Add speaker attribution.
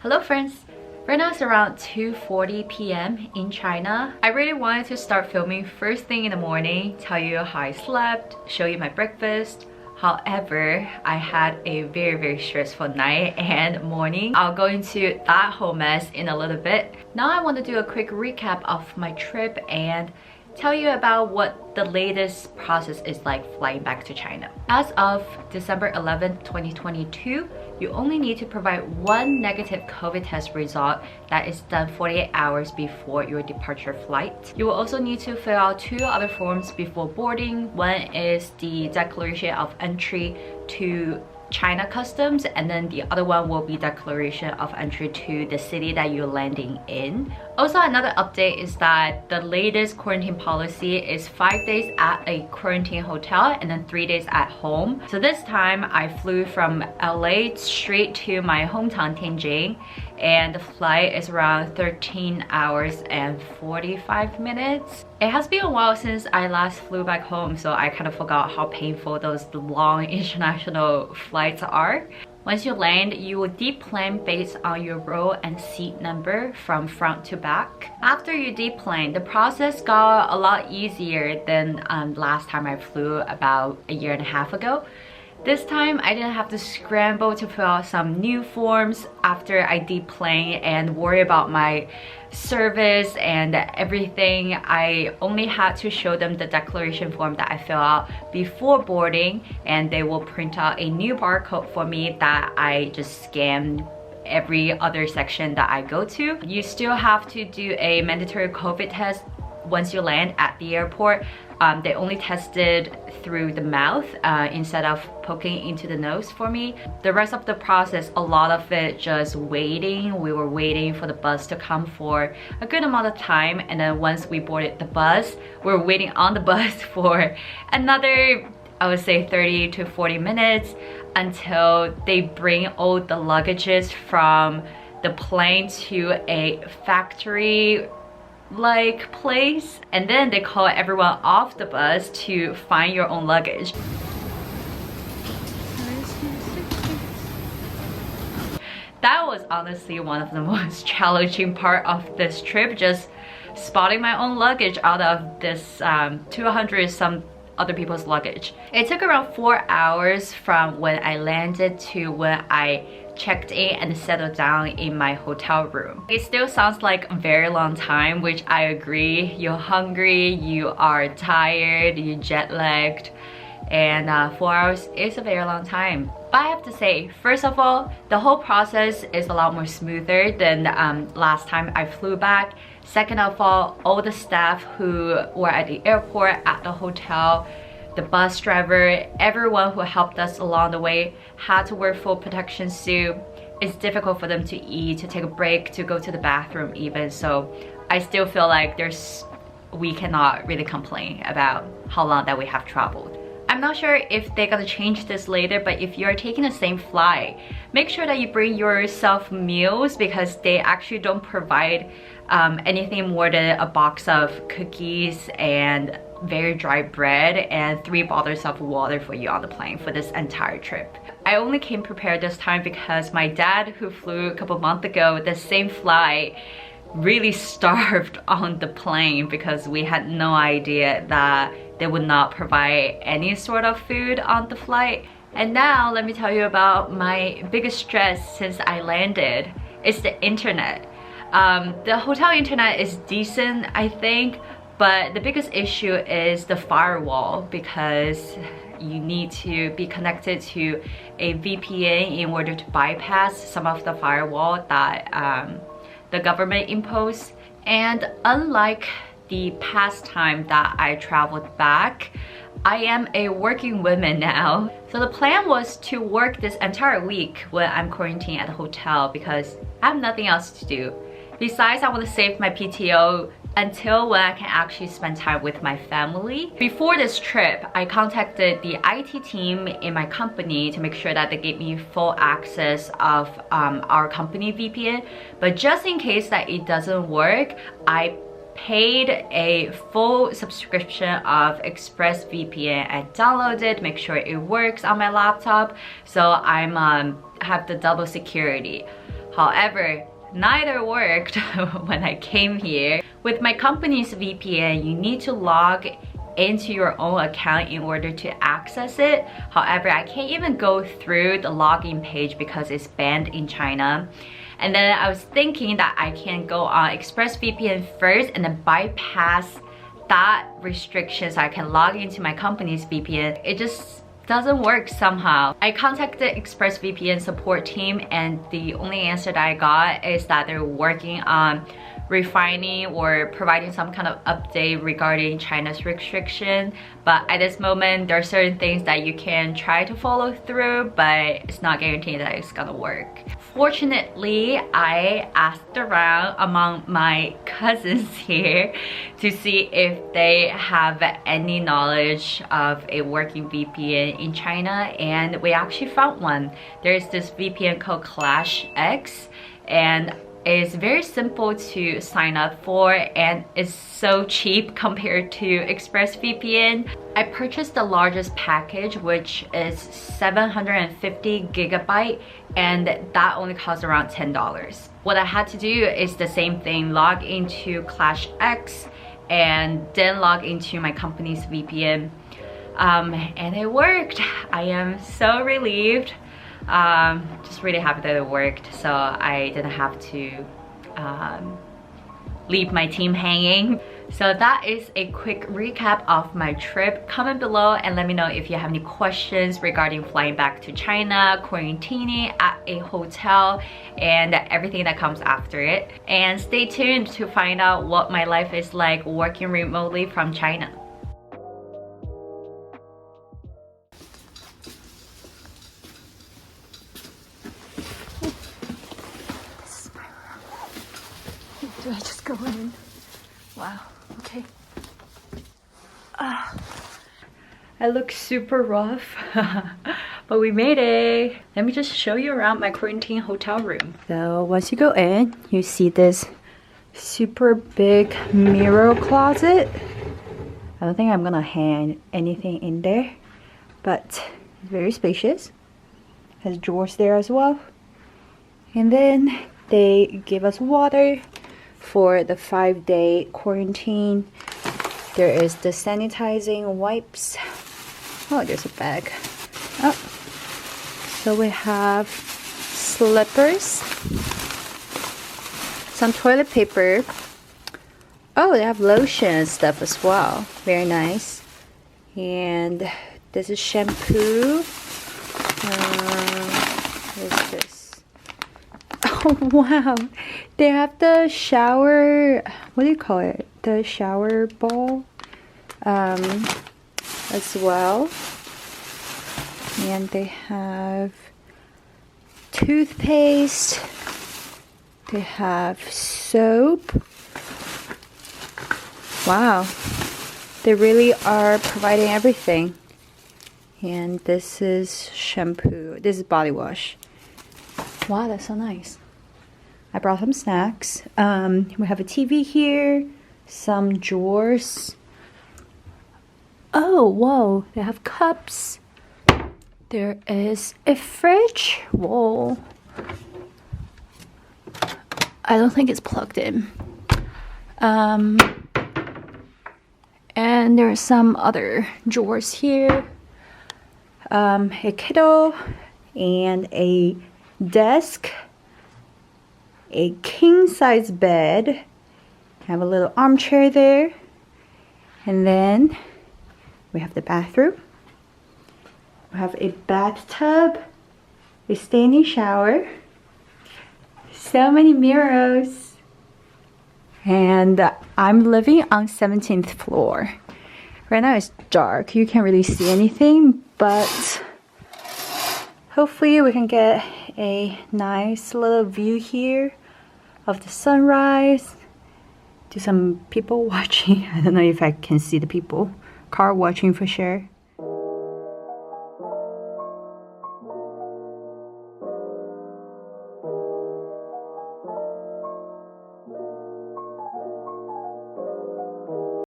Speaker 1: Hello friends! Right now it's around 2:40 p.m. in China. I really wanted to start filming first thing in the morning, tell you how I slept, show you my breakfast. However, I had a very stressful night and morning. I'll go into that whole mess in a little bit. Now I want to do a quick recap of my trip and tell you about what the latest process is like flying back to China. As of December 11th, 2022, you only need to provide one negative COVID test result that is done 48 hours before your departure flight. You will also need to fill out two other forms before boarding. One is the declaration of entry to China customs, and then the other one will be declaration of entry to the city that you're landing in. Also, another update is that the latest quarantine policy is 5 days at a quarantine hotel and then 3 days at home. So this time I flew from LA straight to my hometown Tianjin, and the flight is around 13 hours and 45 minutes. It has been a while since I last flew back home, so I kind of forgot how painful those long international flights are. Once you land, you will deplane based on your row and seat number from front to back. After you deplane, the process got a lot easier than last time I flew about a year and a half ago. This time, I didn't have to scramble to fill out some new forms after I deplane and worry about my service and everything. I only had to show them the declaration form that I fill out before boarding, and they will print out a new barcode for me that I just scan every other section that I go to. You still have to do a mandatory COVID test once you land at the airport. They only tested through the mouth instead of poking into the nose for me. The rest of the process, a lot of it just waiting. We were waiting for the bus to come for a good amount of time, and then once we boarded the bus, we were waiting on the bus for another, I would say, 30 to 40 minutes until they bring all the luggages from the plane to a factory like place, and then they call everyone off the bus to find your own luggage. That was honestly one of the most challenging part of this trip, just spotting my own luggage out of this 200 some other people's luggage. It took around 4 hours from when I landed to when I checked in and settled down in my hotel room. It still sounds like a very long time, which I agree. You're hungry, you are tired, you're jet lagged, and 4 hours is a very long time. But I have to say, first of all, the whole process is a lot more smoother than last time I flew back. Second of all the staff who were at the airport, at the hotel, the bus driver, everyone who helped us along the way had to wear full protection suit. It's difficult for them to eat, to take a break, to go to the bathroom even. So I still feel like we cannot really complain about how long that we have traveled. I'm not sure if they're gonna change this later, but if you're taking the same flight, make sure that you bring yourself meals, because they actually don't provide anything more than a box of cookies and very dry bread and 3 bottles of water for you on the plane for this entire trip. I only came prepared this time because my dad, who flew a couple months ago the same flight, really starved on the plane because we had no idea that they would not provide any sort of food on the flight. And now let me tell you about my biggest stress since I landed. It's the internet. The hotel internet is decent, I think, but the biggest issue is the firewall, because you need to be connected to a VPN in order to bypass some of the firewall that the government imposed. And unlike the past time that I traveled back, I am a working woman now. So the plan was to work this entire week when I'm quarantined at the hotel because I have nothing else to do. Besides, I want to save my PTO until when I can actually spend time with my family. Before this trip, I contacted the IT team in my company to make sure that they gave me full access of our company VPN. But just in case that it doesn't work, I paid a full subscription of ExpressVPN. I downloaded it, make sure it works on my laptop, so I'm have the double security. However, neither worked when I came here. With my company's VPN, you need to log into your own account in order to access it. However, I can't even go through the login page because it's banned in China. And then I was thinking that I can go on ExpressVPN first and then bypass that restriction so I can log into my company's VPN. It just doesn't work somehow. I contacted ExpressVPN support team and the only answer that I got is that they're working on refining or providing some kind of update regarding China's restriction. But at this moment, there are certain things that you can try to follow through, but it's not guaranteed that it's gonna work. Fortunately, I asked around among my cousins here to see if they have any knowledge of a working VPN in China, and we actually found one. There's this VPN called Clash X, and it's very simple to sign up for and it's so cheap compared to ExpressVPN. I purchased the largest package, which is 750 gigabyte, and that only costs around $10. What I had to do is the same thing, log into Clash X and then log into my company's VPN. And it worked. I am so relieved. Just really happy that it worked, so I didn't have to leave my team hanging. So that is a quick recap of my trip. Comment below and let me know if you have any questions regarding flying back to China, quarantining at a hotel, and everything that comes after it. And stay tuned to find out what my life is like working remotely from China. Do I just go in? Wow, okay. I look super rough, but we made it. Let me just show you around my quarantine hotel room. So once you go in, you see this super big mirror closet. I don't think I'm gonna hang anything in there, but it's very spacious. Has drawers there as well. And then they give us water for the 5-day quarantine. There is the sanitizing wipes. Oh, there's a bag. Oh. So we have slippers, some toilet paper. Oh, they have lotion and stuff as well. Very nice. And this is shampoo. What is this? Oh wow, they have the shower, what do you call it? The shower ball as well. And they have toothpaste. They have soap. Wow, they really are providing everything. And this is shampoo. This is body wash. Wow, that's so nice. I brought some snacks. We have a TV here, some drawers. Oh, whoa, they have cups. There is a fridge. Whoa. I don't think it's plugged in. And there are some other drawers here. A kettle and a desk. A king-size bed. I have a little armchair there. And then we have the bathroom. We have a bathtub, a standing shower, so many mirrors. And I'm living on 17th floor. Right now it's dark, you can't really see anything, but hopefully we can get a nice little view here of the sunrise. Do some people watching. I don't know if I can see the people. Car watching for sure.